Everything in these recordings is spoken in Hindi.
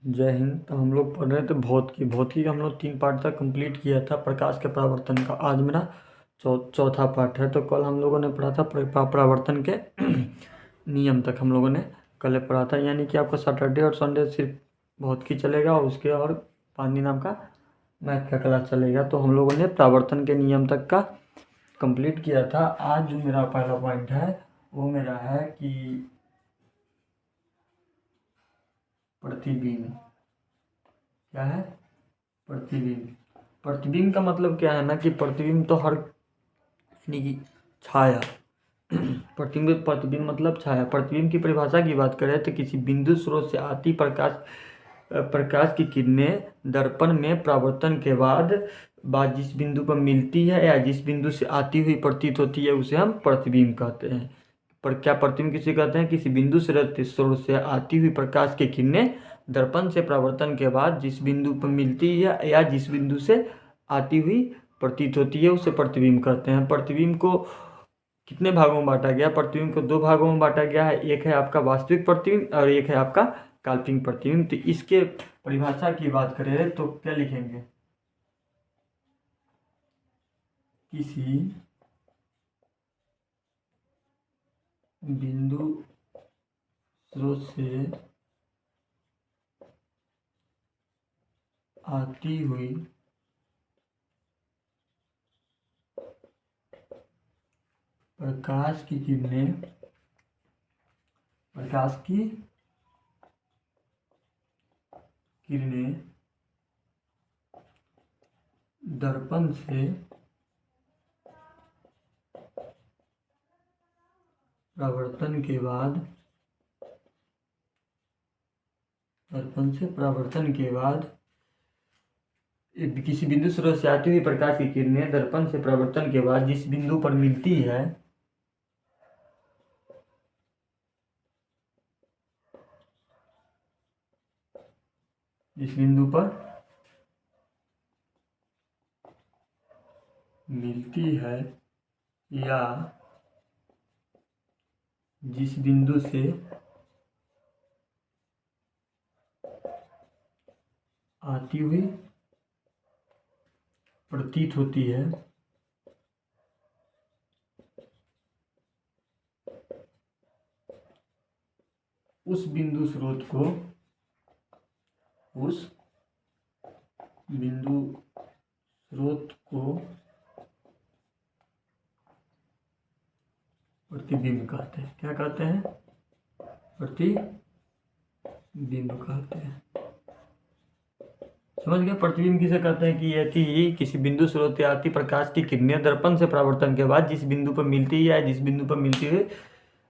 जय हिंद। तो हम लोग पढ़ रहे थे भौतिकी। भौतिकी का हम लोग 3 पार्ट तक कंप्लीट किया था, प्रकाश के परावर्तन का। आज मेरा चौथा पार्ट है। तो कल हम लोगों ने पढ़ा था परावर्तन के नियम तक हम लोगों ने कल पढ़ा था। यानी कि आपका सैटरडे और संडे सिर्फ भौतिकी चलेगा, और उसके और पानी नाम का मैथ का क्लास चलेगा। तो हम लोगों ने परावर्तन के नियम तक का कंप्लीट किया था। आज जो मेरा पहला पॉइंट है वो मेरा है कि प्रतिबिंब। क्या है? प्रतिबिंब। प्रतिबिंब का मतलब क्या है ना कि प्रतिबिंब तो हर, यानी कि छाया। प्रतिबिंब मतलब छाया। प्रतिबिंब की परिभाषा की बात करें तो किसी बिंदु स्रोत से आती प्रकाश की किरणें दर्पण में परावर्तन के बाद जिस बिंदु पर मिलती है या जिस बिंदु से आती हुई प्रतीत होती है उसे हम प्रतिबिंब कहते हैं। पर क्या प्रतिबिंब किसे कहते हैं? किसी बिंदु से स्रोत से आती हुई प्रकाश की किरणें दर्पण से परावर्तन के बाद जिस बिंदु पर मिलती है या जिस बिंदु से आती हुई प्रतीत होती है उसे प्रतिबिंब कहते हैं। प्रतिबिंब को कितने भागों में बांटा गया? प्रतिबिंब को 2 भागों में बांटा गया है। एक है आपका वास्तविक प्रतिबिंब और एक है आपका काल्पनिक प्रतिबिंब। तो इसके परिभाषा की बात करें तो क्या लिखेंगे? किसी बिंदु स्रोत से आती हुई प्रकाश की किरणें, प्रकाश की किरणें दर्पण से परावर्तन के बाद किसी बिंदु स्रोत से आती हुई प्रकाश की किरणें दर्पण से परावर्तन के बाद जिस बिंदु पर मिलती है, जिस बिंदु पर मिलती है या जिस बिंदु से आती हुई प्रतीत होती है उस बिंदु स्रोत को प्रतिबिंब कहते हैं। क्या कहते हैं? प्रतिबिंब कहते हैं। समझ गए? प्रतिबिंब किसे कहते हैं? कि यदि किसी बिंदु स्रोत से आती प्रकाश की किरणें दर्पण से परावर्तन के बाद जिस बिंदु पर मिलती है या जिस बिंदु पर मिलती हुई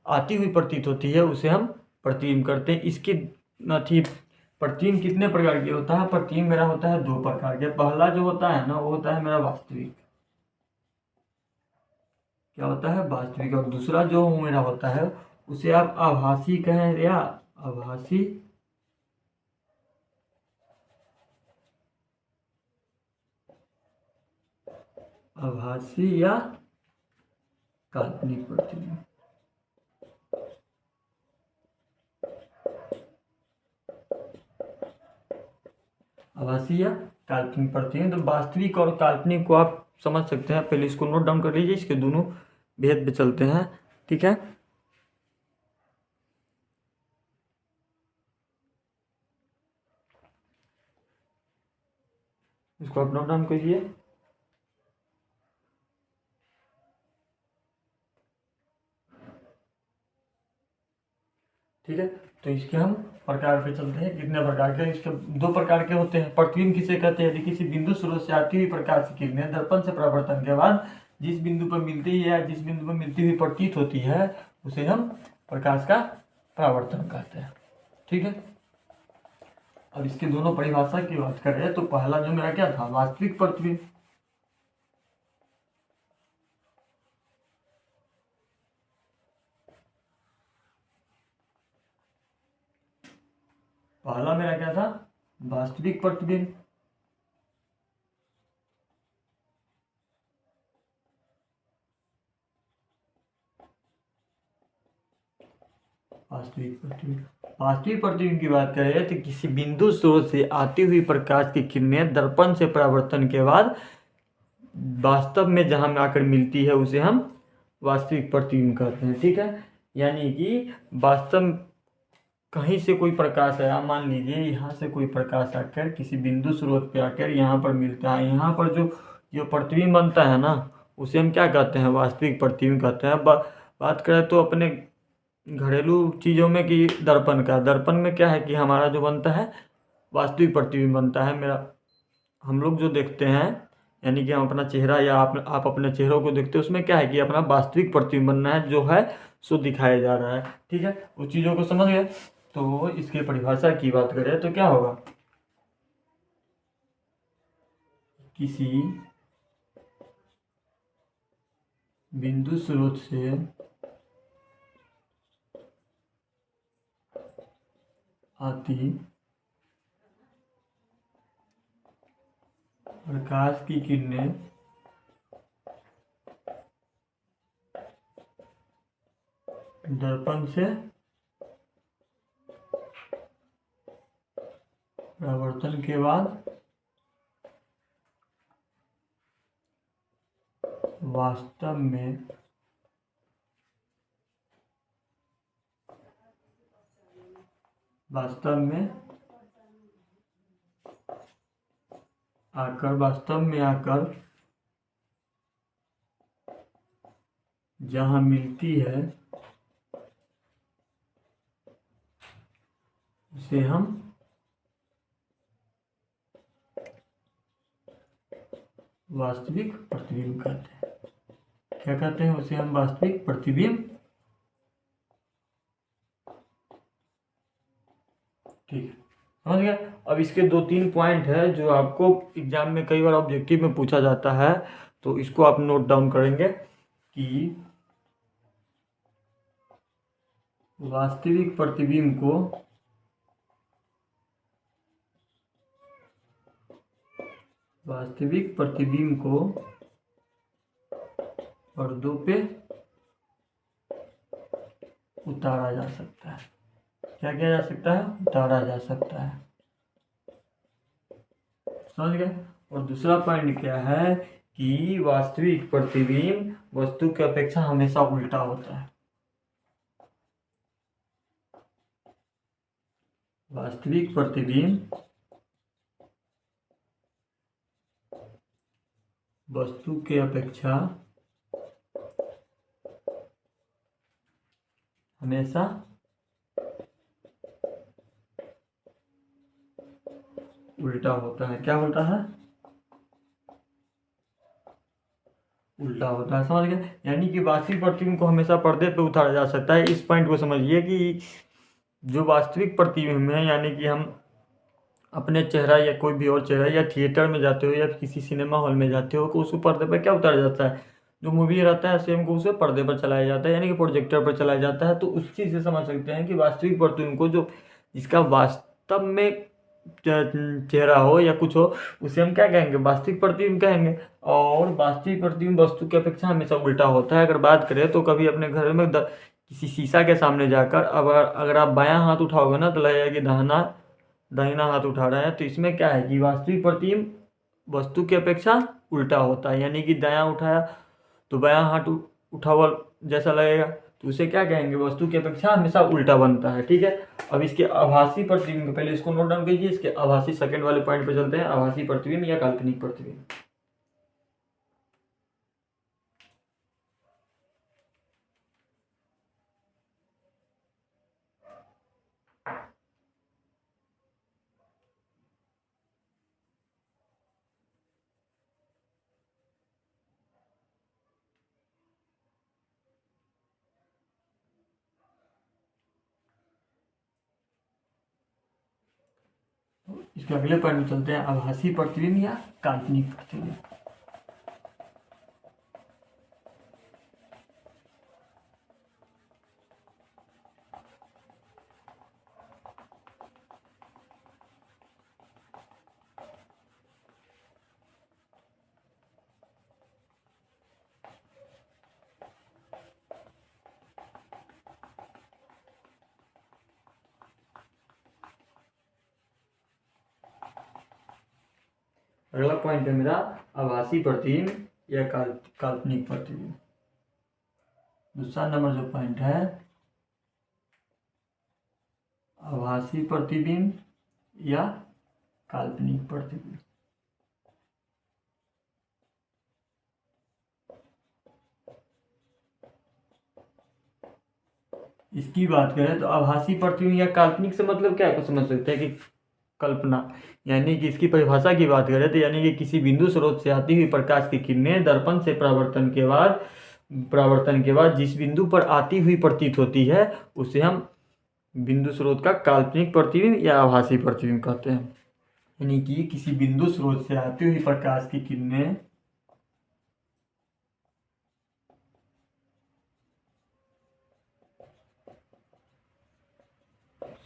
आती हुई प्रतीत होती है उसे हम प्रतिबिंब करते हैं। इसकी थी प्रतिबिंब कितने प्रकार के होता है? प्रतिबिंब मेरा होता है 2 प्रकार के। पहला जो होता है ना वो होता है मेरा वास्तविक। क्या होता है? वास्तविक। और दूसरा जो मेरा होता है उसे आप आभासी कहें या आभासी या काल्पनिक प्रतिबिंब। आभासी या काल्पनिक प्रतिबिंब। तो वास्तविक और काल्पनिक को आप समझ सकते हैं। पहले इसको नोट डाउन कर लीजिए, इसके दोनों भेद पे चलते हैं। ठीक है, इसको आप नोट डाउन करिए। ठीक है, तो इसके हम प्रकार पे चलते हैं। कितने प्रकार के? इसके 2 प्रकार के होते हैं। प्रतिबिंब किसे कहते हैं? यदि किसी बिंदु स्रोत से आती हुई प्रकाश की किरणें दर्पण से परावर्तन के बाद जिस बिंदु पर मिलती है या जिस बिंदु पर मिलती हुई प्रतीत होती है उसे हम प्रकाश का परावर्तन कहते हैं। ठीक है, अब इसके दोनों परिभाषा की बात करें तो पहला जो मेरा क्या था? वास्तविक प्रतिबिंब। पहला मेरा क्या था? वास्तविक प्रतिबिंब। वास्तविक प्रतिबिंब की बात करें तो किसी बिंदु स्रोत से आती हुई प्रकाश की किरणें दर्पण से परावर्तन के बाद वास्तव में जहां आकर मिलती है उसे हम वास्तविक प्रतिबिंब कहते हैं। ठीक है, यानी कि वास्तव कहीं से कोई प्रकाश आया, मान लीजिए यहाँ से कोई प्रकाश आकर किसी बिंदु स्रोत पे आकर यहाँ पर मिलता है, यहाँ पर जो जो प्रतिबिंब बनता है ना उसे हम क्या कहते हैं, वास्तविक प्रतिबिंब कहते हैं। बात करें तो अपने घरेलू चीज़ों में कि दर्पण में क्या है कि हमारा जो बनता है वास्तविक प्रतिबिंब बनता है। हम लोग जो देखते हैं यानी कि हम अपना चेहरा या आप अपने चेहरों को देखते हो, उसमें क्या है कि अपना वास्तविक प्रतिबिंब बनना है जो है सो दिखाया जा रहा है। ठीक है, उस चीज़ों को समझ गए। तो इसके परिभाषा की बात करें तो क्या होगा, किसी बिंदु स्रोत से आती प्रकाश की किरणें दर्पण से परावर्तन के बाद वास्तव में आकर जहां मिलती है उसे हम वास्तविक प्रतिबिंब कहते हैं। क्या कहते हैं उसे हम, वास्तविक प्रतिबिंब। ठीक है, समझ गया। अब इसके 2-3 पॉइंट है जो आपको एग्जाम में कई बार ऑब्जेक्टिव में पूछा जाता है, तो इसको आप नोट डाउन करेंगे कि वास्तविक प्रतिबिंब को पर्दों पे उतारा जा सकता है। क्या किया जा सकता है, उतारा जा सकता है। समझ गए। और दूसरा पॉइंट क्या है कि वास्तविक प्रतिबिंब वस्तु की अपेक्षा हमेशा उल्टा होता है। वास्तविक प्रतिबिंब वस्तु के अपेक्षा हमेशा उल्टा होता है। क्या होता है, उल्टा होता है। समझ गए। यानी कि वास्तविक प्रतिबिंब को हमेशा पर्दे पे उतारा जा सकता है। इस पॉइंट को समझिए कि जो वास्तविक प्रतिबिंब है यानी कि हम अपने चेहरा या कोई भी और चेहरा या थिएटर में जाते हो या किसी सिनेमा हॉल में जाते हो तो उसको पर्दे पर क्या उतारा जाता है, जो मूवी रहता है सेम को उसे पर्दे पर चलाया जाता है यानी कि प्रोजेक्टर पर चलाया जाता है। तो उस चीज़ से समझ सकते हैं कि वास्तविक प्रतिबिंब को जो जिसका वास्तव में चेहरा हो या कुछ हो उसे हम क्या कहेंगे, वास्तविक प्रतिबिंब कहेंगे। और वास्तविक प्रतिबिंब वस्तु की अपेक्षा हमेशा उल्टा होता है। अगर बात करें तो कभी अपने घर में किसी शीशा के सामने जाकर अगर आप बायां हाथ उठाओगे ना तो लगेगा कि दाहिना हाथ उठा रहा है। तो इसमें क्या है कि वास्तविक प्रतिबिंब वस्तु की अपेक्षा उल्टा होता है, यानी कि दायां उठाया तो बायां हाथ उठा हुआ जैसा लगेगा, तो उसे क्या कहेंगे, वस्तु की अपेक्षा हमेशा उल्टा बनता है। ठीक है, अब इसके आभासी प्रतिबिंब, पहले इसको नोट डाउन कीजिए। इसके आभासी सेकंड वाले पॉइंट पे चलते हैं, आभासी प्रतिबिंब या काल्पनिक प्रतिबिंब। इसके अगले पॉइंट में चलते हैं, आभासी प्रतिबिंब या काल्पनिक प्रतिबिंब। अगला पॉइंट है मेरा आभासी प्रतिबिंब या काल्पनिक प्रतिबिंब। दूसरा नंबर जो पॉइंट है आभासी प्रतिबिंब या काल्पनिक प्रतिबिंब। इसकी बात करें तो आभासी प्रतिबिंब या काल्पनिक से मतलब क्या कुछ समझ सकते हैं कि कल्पना, यानी कि इसकी परिभाषा की बात करें तो यानी कि किसी बिंदु स्रोत से आती हुई प्रकाश की किरणें दर्पण से परावर्तन के बाद जिस बिंदु पर आती हुई प्रतीत होती है उसे हम बिंदु स्रोत का काल्पनिक प्रतिबिंब या आभासी प्रतिबिंब कहते हैं। यानी कि किसी बिंदु स्रोत से आती हुई प्रकाश की किरणें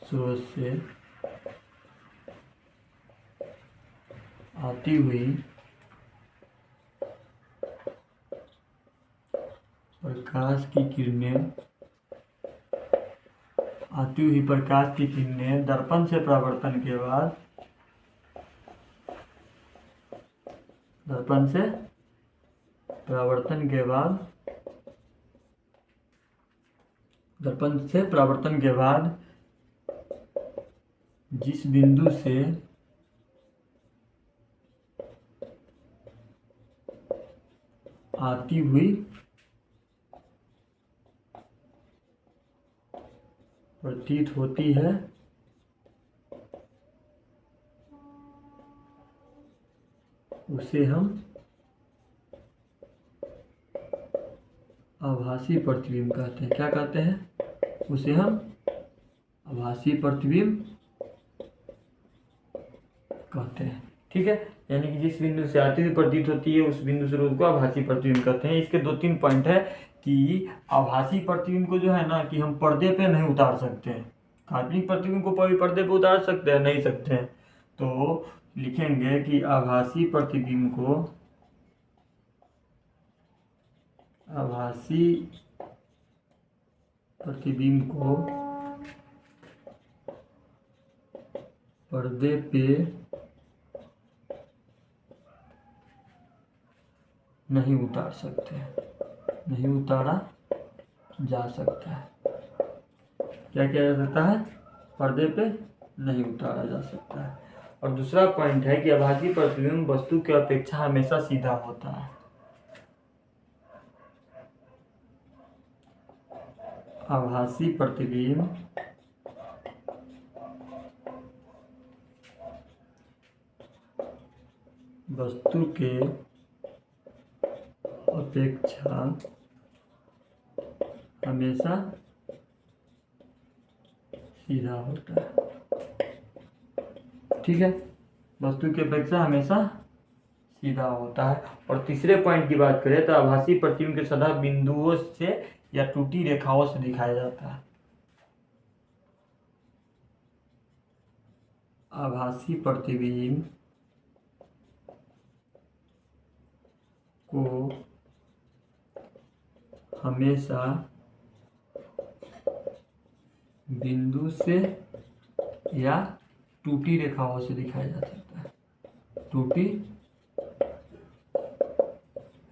स्रोत से आती हुई प्रकाश की किरणें दर्पण से परावर्तन के बाद जिस बिंदु से आती हुई प्रतीत होती है उसे हम आभासी प्रतिबिंब कहते हैं। क्या कहते हैं? उसे हम आभासी प्रतिबिंब कहते हैं। ठीक है, यानी कि जिस बिंदु से आती हुई प्रतीत होती है उस बिंदु स्रोत को आभासी प्रतिबिंब कहते हैं। इसके 2-3 पॉइंट है कि आभासी प्रतिबिंब को जो है ना कि हम पर्दे पे नहीं उतार सकते हैं। काल्पनिक प्रतिबिंब को पर्दे पे उतार सकते हैं? नहीं सकते हैं। तो लिखेंगे कि आभासी प्रतिबिंब को पर्दे पे नहीं उतार सकते, नहीं उतारा जा सकता है। क्या किया जा सकता है? पर्दे पे नहीं उतारा जा सकता है। और दूसरा पॉइंट है कि आभासी प्रतिबिंब वस्तु की अपेक्षा हमेशा सीधा होता है। आभासी प्रतिबिंब वस्तु के अपेक्षा हमेशा सीधा होता है। ठीक है, वस्तु की अपेक्षा हमेशा सीधा होता है। और तीसरे पॉइंट की बात करें तो आभासी प्रतिबिंब के सदा बिंदुओं से या टूटी रेखाओं से दिखाया जाता है। आभासी प्रतिबिंब को हमेशा बिंदु से या टूटी रेखाओं से दिखाया जा सकता है। टूटी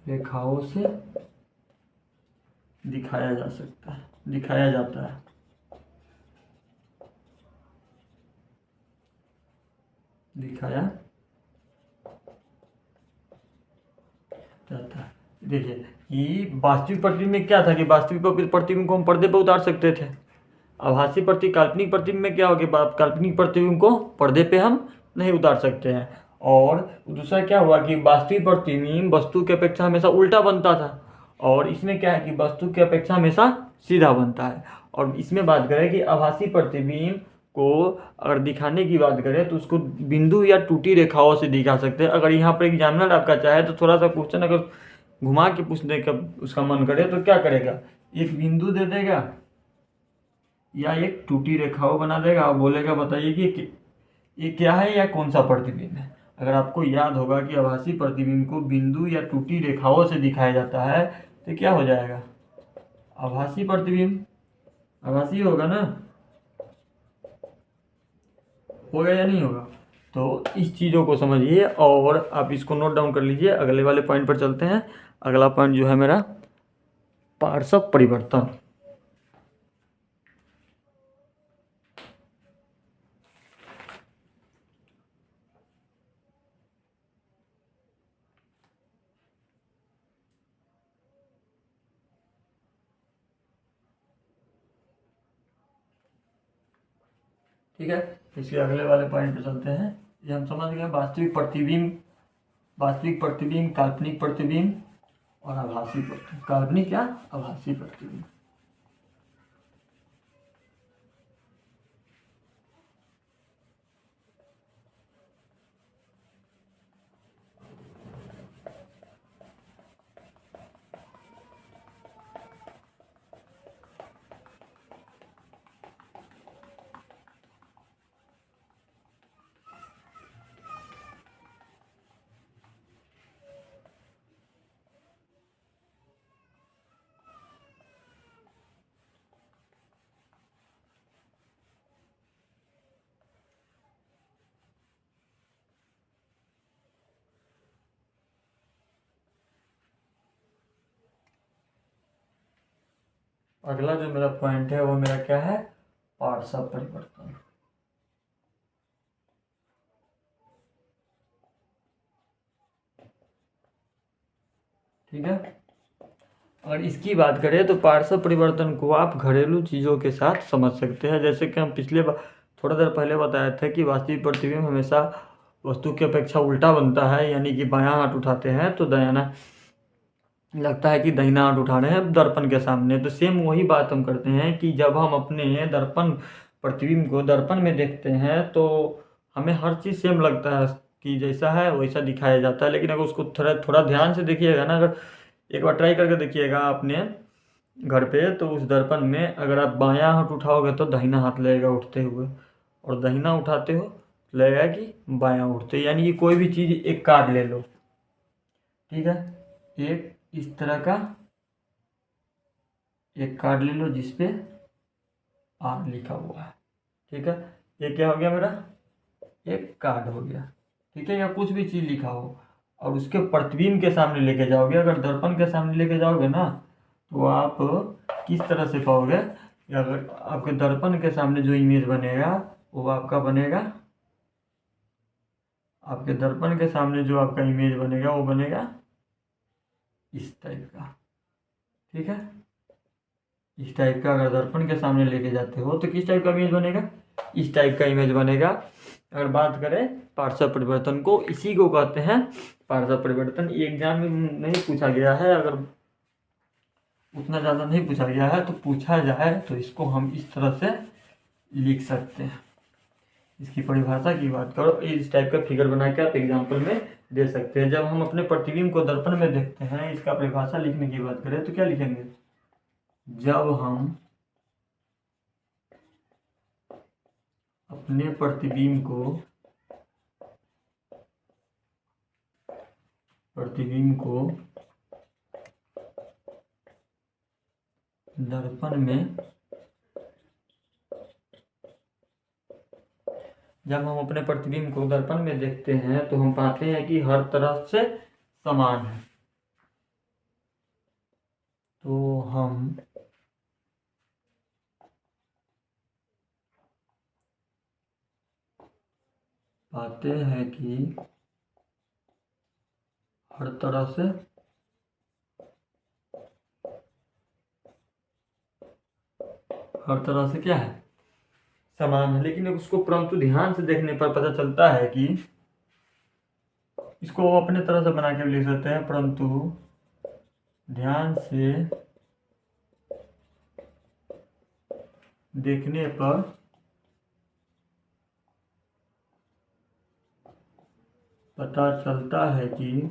रेखाओं से दिखाया जा सकता है, दिखाया जाता है। दिखाया जाता है। देखिए कि वास्तविक प्रतिबिंब में क्या था कि वास्तविक प्रतिबिंब को हम पर्दे पर उतार सकते थे। आभासी काल्पनिक प्रतिबिंब में क्या हो गया? काल्पनिक प्रतिबिंब को पर्दे पे हम नहीं उतार सकते हैं। और दूसरा क्या हुआ कि वास्तविक प्रतिबिंब वस्तु की अपेक्षा हमेशा उल्टा बनता था, और इसमें क्या है कि वस्तु की अपेक्षा हमेशा सीधा बनता है। और इसमें बात करें कि आभासी प्रतिबिंब को अगर दिखाने की बात करें तो उसको बिंदु या टूटी रेखाओं से दिखा सकते हैं। अगर यहाँ पर एग्जामिनर आपका चाहे तो थोड़ा सा क्वेश्चन अगर घुमा के पूछने का उसका मन करे तो क्या करेगा? एक बिंदु दे देगा या एक टूटी रेखाओं बना देगा और बोलेगा बताइए कि ये क्या है या कौन सा प्रतिबिंब है। अगर आपको याद होगा कि आभासी प्रतिबिंब को बिंदु या टूटी रेखाओं से दिखाया जाता है तो क्या हो जाएगा? आभासी प्रतिबिंब आभासी होगा ना, होगा या नहीं होगा? तो इस चीज़ों को समझिए और आप इसको नोट डाउन कर लीजिए। अगले वाले पॉइंट पर चलते हैं। अगला पॉइंट जो है मेरा पार्श्व परिवर्तन। ठीक है, इसके अगले वाले पॉइंट पे चलते हैं। ये हम समझ गए वास्तविक प्रतिबिंब, वास्तविक प्रतिबिंब, काल्पनिक प्रतिबिंब और आभासी प्रतिबिंब। काल्पनिक या आभासी प्रतिबिंब। अगला जो मेरा पॉइंट है वो मेरा क्या है, पार्श्व परिवर्तन। ठीक है, अगर इसकी बात करें तो पार्श्व परिवर्तन को आप घरेलू चीज़ों के साथ समझ सकते हैं। जैसे कि हम पिछले थोड़ा देर पहले बताया था कि वास्तविक प्रतिबिंब हमेशा वस्तु की अपेक्षा उल्टा बनता है, यानी कि बायां हाथ उठाते हैं तो दायां लगता है कि दाहिना हाथ उठा रहे हैं दर्पण के सामने। तो सेम वही बात हम करते हैं कि जब हम अपने दर्पण प्रतिबिंब को दर्पण में देखते हैं तो हमें हर चीज़ सेम लगता है कि जैसा है वैसा दिखाया जाता है। लेकिन अगर उसको थोड़ा थोड़ा ध्यान से देखिएगा ना, अगर एक बार ट्राई करके देखिएगा अपने घर पे, तो उस दर्पण में अगर आप बायां हाथ उठाओगे तो दाहिना हाथ लगेगा उठते हुए, और दाहिना उठाते हो लगेगा कि बायां उठते। यानी कि कोई भी चीज़ एक कार्ड ले लो, ठीक है, एक इस तरह का एक कार्ड ले लो जिसपे आर लिखा हुआ है। ठीक है, ये क्या हो गया मेरा, एक कार्ड हो गया। ठीक है, या कुछ भी चीज़ लिखा हो और उसके प्रतिबिंब के सामने लेके जाओगे, अगर दर्पण के सामने लेके जाओगे ना तो आप किस तरह से पाओगे, अगर आपके दर्पण के सामने जो इमेज बनेगा वो आपका बनेगा, आपके दर्पण के सामने जो आपका इमेज बनेगा वो बनेगा इस टाइप का। ठीक है, इस टाइप का अगर दर्पण के सामने लेके जाते हो तो किस टाइप का इमेज बनेगा, इस टाइप का इमेज बनेगा। अगर बात करें पार्श्व परिवर्तन को, इसी को कहते हैं पार्श्व परिवर्तन। ये एग्जाम में नहीं पूछा गया है, अगर उतना ज़्यादा नहीं पूछा गया है तो पूछा जाए तो इसको हम इस तरह से लिख सकते हैं। इसकी परिभाषा की बात करो, इस टाइप का फिगर बना के आप एग्जाम्पल में दे सकते हैं। जब हम अपने प्रतिबिंब को दर्पण में देखते हैं, इसका परिभाषा लिखने की बात करें तो क्या लिखेंगे, जब हम अपने प्रतिबिंब को दर्पण में, जब हम अपने प्रतिबिंब को दर्पण में देखते हैं तो हम पाते हैं कि हर तरह से समान है। तो हम पाते हैं कि हर तरह से क्या है, समान है। लेकिन उसको परंतु ध्यान से देखने पर पता चलता है कि इसको अपने तरह से बना के भी लिख सकते हैं, परंतु ध्यान से देखने पर पता चलता है कि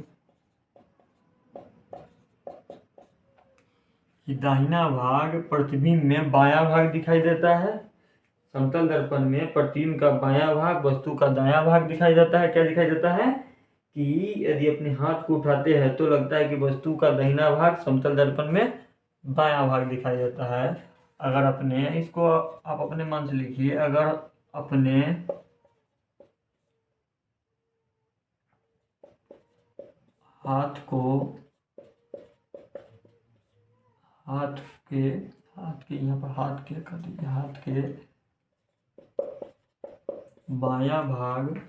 दाहिना भाग प्रतिबिंब में बायां भाग दिखाई देता है, समतल दर्पण में प्रतिबिंब का बायां भाग वस्तु का दायां भाग दिखाई देता है। क्या दिखाई देता है कि यदि अपने हाथ को उठाते हैं तो लगता है कि वस्तु का दाहिना भाग समतल दर्पण में बायां भाग दिखाई देता है। अगर अपने इसको आप अपने मन से लिखिए, अगर अपने हाथ को हाथ के यहाँ पर हाथ के कर दीजिए, हाथ के बायां भाग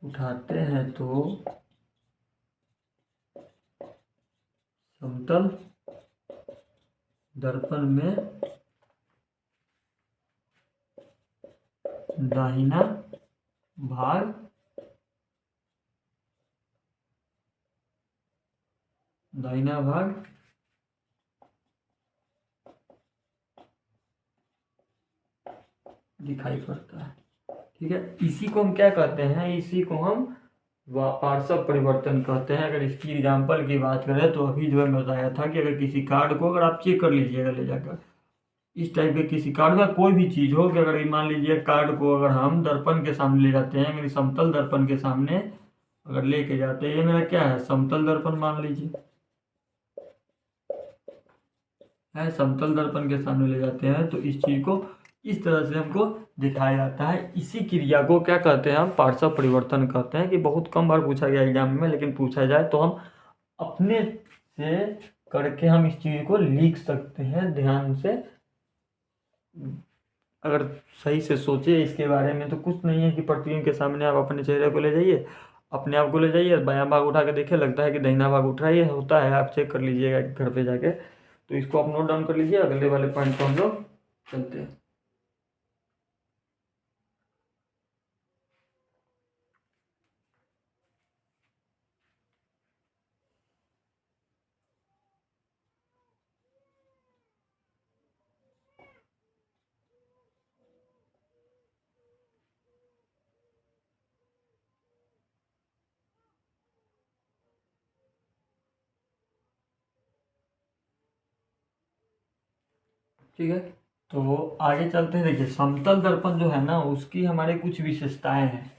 उठाते हैं तो समतल दर्पण में दाहिना भाग दिखाई पड़ता है। ठीक है, इसी को हम क्या कहते हैं, इसी को हम पार्श्व परिवर्तन कहते हैं। अगर इसकी एग्जाम्पल की बात करें तो अभी जो मैं बताया था कि अगर किसी कार्ड को अगर आप चेक कर लीजिएगा ले जाकर, इस टाइप के किसी कार्ड में कोई भी चीज़ हो कि अगर मान लीजिए कार्ड को अगर हम दर्पण के सामने ले जाते हैं, मेरी समतल दर्पण के सामने अगर लेके जाते हैं, ये मेरा क्या है, समतल दर्पण मान लीजिए है, समतल दर्पण के सामने ले जाते हैं तो इस चीज़ को इस तरह से हमको दिखाया जाता है। इसी क्रिया को क्या कहते हैं, हम पार्श्व परिवर्तन कहते हैं। कि बहुत कम बार पूछा गया एग्जाम में, लेकिन पूछा जाए तो हम अपने से करके हम इस चीज़ को लिख सकते हैं ध्यान से। अगर सही से सोचे इसके बारे में तो कुछ नहीं है कि प्रतिबिंब के सामने आप अपने चेहरे को ले जाइए, अपने आप को ले जाइए, बायां भाग उठा के देखिए, लगता है कि दाहिना भाग उठ रहा है, ये होता है, आप चेक कर लीजिएगा घर पे जाके। तो इसको आप नोट डाउन कर लीजिए, अगले वाले पॉइंट पर हम लोग चलते हैं। ठीक है, तो आगे चलते हैं। देखिए समतल दर्पण जो है ना, उसकी हमारे कुछ विशेषताएं हैं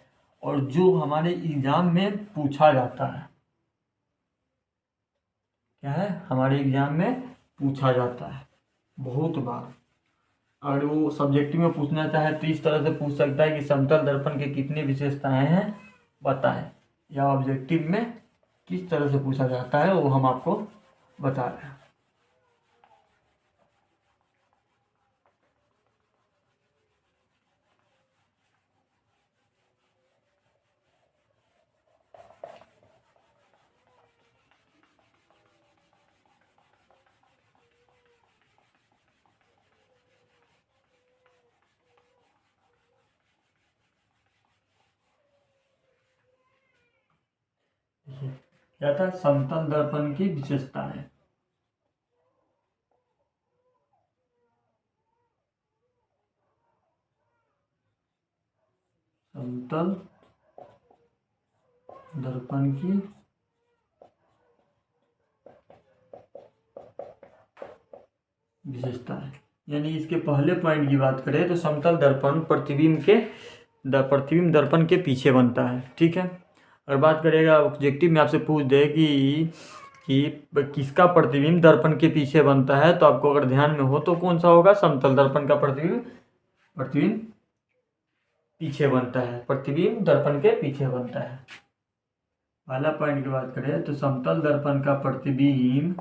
और जो हमारे एग्जाम में पूछा जाता है। क्या है, हमारे एग्जाम में पूछा जाता है बहुत बार। अगर वो सब्जेक्टिव में पूछना चाहे तो इस तरह से पूछ सकता है कि समतल दर्पण के कितनी विशेषताएं हैं बताएं, या ऑब्जेक्टिव में किस तरह से पूछा जाता है वो हम आपको बता रहे हैं। क्या था, समतल दर्पण की विशेषताएं। समतल दर्पण की विशेषताएं, यानी इसके पहले पॉइंट की बात करें तो समतल दर्पण प्रतिबिंब दर्पण के पीछे बनता है। ठीक है, अगर बात करेगा ऑब्जेक्टिव में आपसे पूछ दे कि किसका प्रतिबिंब दर्पण के पीछे बनता है, तो आपको अगर ध्यान में हो तो कौन सा होगा, समतल दर्पण का प्रतिबिंब पीछे बनता है, प्रतिबिंब दर्पण के पीछे बनता है। पहला पॉइंट की बात करें तो समतल दर्पण का प्रतिबिंब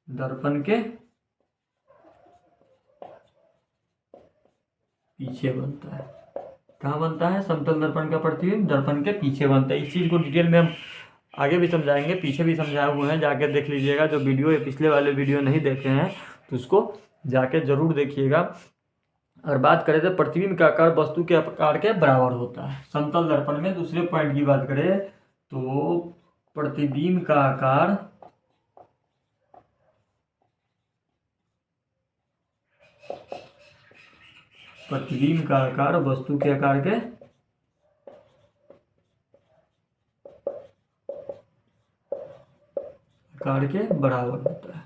दर्पण के पीछे बनता है। कहाँ बनता है, समतल दर्पण का प्रतिबिंब दर्पण के पीछे बनता है। इस चीज़ को डिटेल में हम आगे भी समझाएंगे, पीछे भी समझाए हुए हैं, जाके देख लीजिएगा। जो वीडियो या पिछले वाले वीडियो नहीं देखे हैं तो उसको जाके जरूर देखिएगा। और बात करें तो प्रतिबिंब का आकार वस्तु के आकार के बराबर होता है समतल दर्पण में। दूसरे पॉइंट की बात करें तो प्रतिबिंब का आकार वस्तु के आकार के बराबर होता है।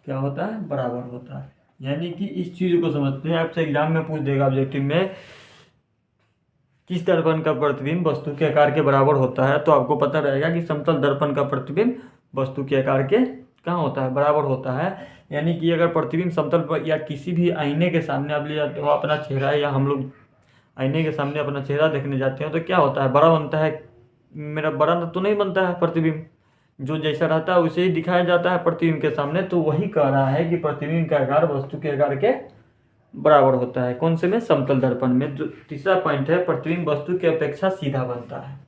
क्या होता है, बराबर होता है। यानी कि इस चीज को समझते हैं, आपसे एग्जाम में पूछ देगा ऑब्जेक्टिव में किस दर्पण का प्रतिबिंब वस्तु के आकार के बराबर होता है, तो आपको पता रहेगा कि समतल दर्पण का प्रतिबिंब वस्तु के आकार के कहाँ होता है, बराबर होता है। यानी कि अगर प्रतिबिंब समतल पर या किसी भी आईने के सामने आप ले जाते हो अपना चेहरा, या हम लोग आईने के सामने अपना चेहरा देखने जाते हैं तो क्या होता है, बड़ा बनता है। मेरा बड़ा तो नहीं बनता है प्रतिबिंब, जो जैसा रहता है उसे ही दिखाया जाता है प्रतिबिंब के सामने। तो वही कह रहा है कि प्रतिबिंब का आकार वस्तु के आकार के बराबर होता है। कौन से में, समतल दर्पण में। जो तीसरा पॉइंट है, प्रतिबिंब वस्तु की अपेक्षा सीधा बनता है।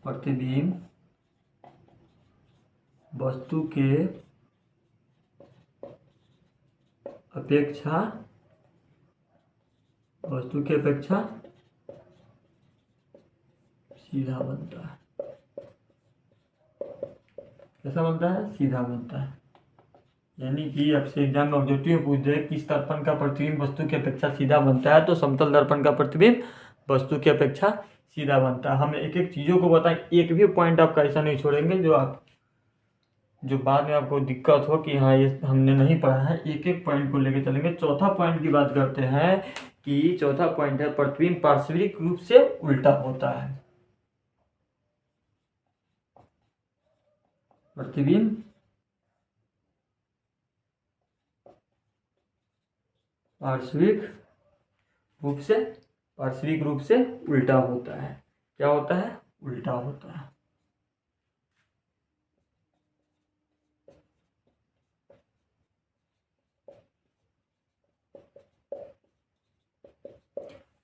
प्रतिबिंब वस्तु के अपेक्षा सीधा बनता है। कैसा बनता है, सीधा बनता है। यानी कि आपसे एग्जाम में ऑब्जेक्टिव में पूछ दे किस दर्पण का प्रतिबिंब वस्तु की अपेक्षा सीधा बनता है, तो समतल दर्पण का प्रतिबिंब वस्तु की अपेक्षा सीधा बनता है। हम एक एक चीज़ों को बताएं, एक भी पॉइंट आपका ऐसा नहीं छोड़ेंगे जो बाद में आपको दिक्कत हो कि हाँ ये हमने नहीं पढ़ा है। एक एक पॉइंट को लेकर चलेंगे। चौथा पॉइंट की बात करते हैं कि चौथा पॉइंट है, प्रतिबिंब पार्श्विक रूप से उल्टा होता है। प्रतिबिंब पार्श्विक रूप से उल्टा होता है। क्या होता है, उल्टा होता है।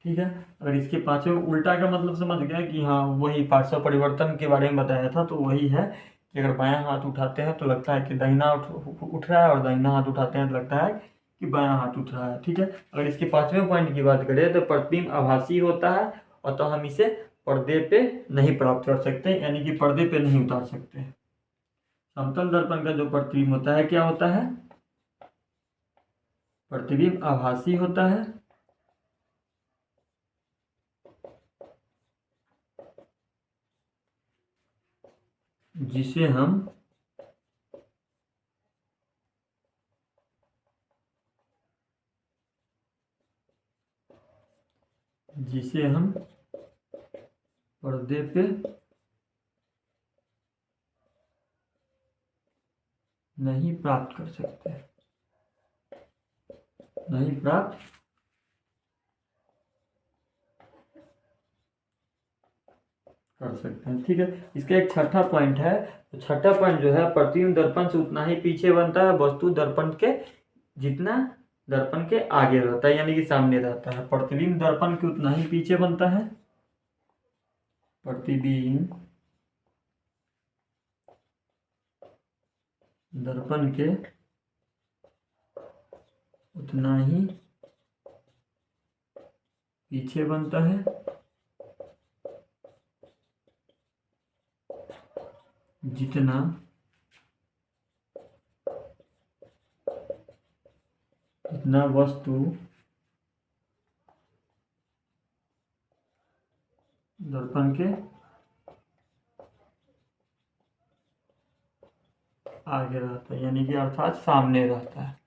ठीक है। अगर इसके पांचवें उल्टा का मतलब समझ गया कि हाँ वही पार्श्व परिवर्तन के बारे में बताया था, तो वही है कि अगर बायां हाथ उठाते हैं तो लगता है कि दाहिना उठ रहा है, और दाहिना हाथ उठाते हैं तो लगता है कि बायां हाथ उठ रहा है। ठीक है। अगर इसके पांचवें पॉइंट की बात करें तो प्रतिबिंब आभासी होता है, और तो हम इसे पर्दे पे नहीं प्राप्त कर सकते, यानी कि पर्दे पे नहीं उतार सकते। समतल दर्पण का जो प्रतिबिंब होता है क्या होता है, प्रतिबिंब आभासी होता है, जिसे हम पर्दे पे नहीं प्राप्त कर सकते, नहीं प्राप्त कर सकते हैं। ठीक है। इसका एक छठा पॉइंट है। तो छठा पॉइंट जो है, प्रतिबिंब दर्पण से उतना ही पीछे बनता है, वस्तु दर्पण के जितना दर्पण के आगे रहता है, यानी कि सामने रहता है। प्रतिबिंब दर्पण के उतना ही पीछे बनता है, प्रतिबिंब दर्पण के उतना ही पीछे बनता है, जितना वस्तु दर्पण के आगे रहता है, यानी कि अर्थात सामने रहता है।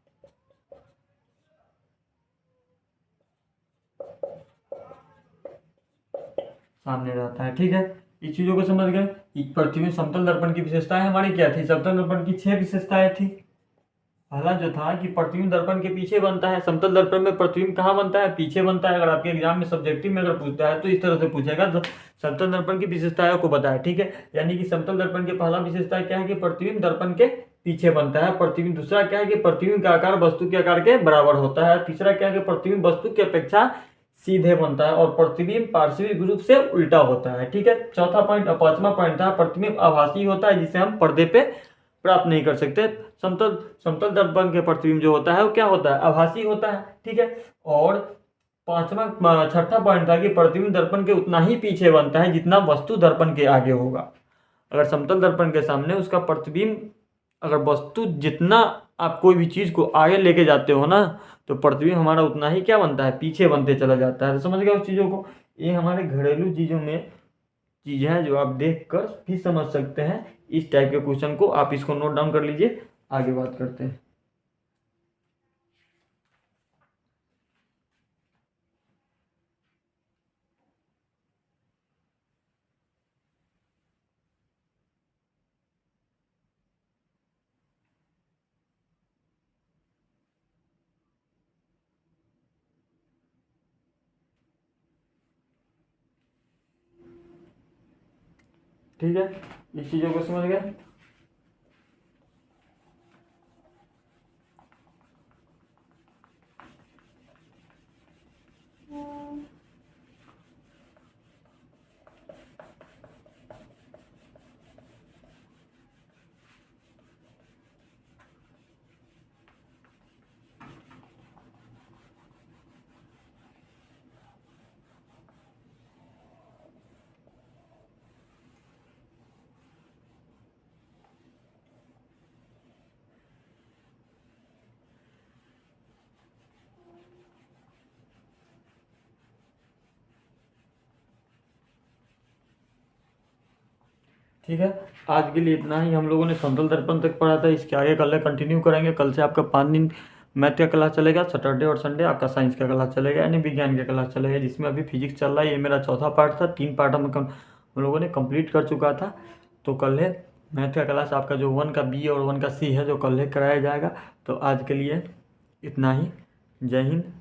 सामने रहता है। ठीक है। इस चीजों को समझ गए। प्रतिबिंब समतल दर्पण की विशेषताएं हमारी क्या थी, समतल दर्पण की 6 विशेषताएं थी। पहला जो था कि प्रतिबिंब दर्पण के पीछे बनता है। समतल दर्पण में प्रतिबिंब कहाँ बनता है, पीछे बनता है। अगर आपके एग्जाम में सब्जेक्टिव में अगर पूछता है तो इस तरह से पूछेगा, तो समतल दर्पण की विशेषताओं को बताया। ठीक है। यानी कि समतल दर्पण की पहला विशेषता क्या है कि प्रतिबिंब दर्पण के पीछे बनता है। प्रतिबिंब दूसरा क्या है कि प्रतिबिंब का आकार वस्तु के आकार के बराबर होता है। तीसरा क्या है कि प्रतिबिंब वस्तु की अपेक्षा सीधे बनता है, और प्रतिबिंब पार्श्विक रूप से उल्टा होता है। ठीक है। चौथा पॉइंट, पांचवा पॉइंट था, प्रतिबिंब आभासी होता है, जिसे हम पर्दे पे प्राप्त नहीं कर सकते। समतल समतल दर्पण के प्रतिबिंब जो होता है वो क्या होता है, आभासी होता है। ठीक है। और छठा पॉइंट था कि प्रतिबिंब दर्पण के उतना ही पीछे बनता है जितना वस्तु दर्पण के आगे होगा। अगर समतल दर्पण के सामने उसका प्रतिबिंब, अगर वस्तु जितना आप कोई भी चीज को आगे लेके जाते हो ना, तो प्रतिबिंब हमारा उतना ही क्या बनता है, पीछे बनते चला जाता है। तो समझ गए उस चीजों को। ये हमारे घरेलू चीजों में चीज है जो आप देख कर भी समझ सकते हैं। इस टाइप के क्वेश्चन को आप इसको नोट डाउन कर लीजिए, आगे बात करते हैं। ठीक है, इस चीज़ों को समझ गए। ठीक है, आज के लिए इतना ही। हम लोगों ने समतल दर्पण तक पढ़ा था, इसके आगे कल कंटिन्यू करेंगे। कल से आपका 5 दिन मैथ का क्लास चलेगा, सैटरडे और संडे आपका साइंस का क्लास चलेगा, यानी विज्ञान का क्लास चलेगा, जिसमें अभी फिजिक्स चल रहा है। ये मेरा चौथा पार्ट था, 3 पार्ट हम लोगों ने कंप्लीट कर चुका था। तो कल है मैथ का क्लास आपका, जो 1 का बी और 1 का सी है, जो कल है कराया जाएगा। तो आज के लिए इतना ही। जय हिंद।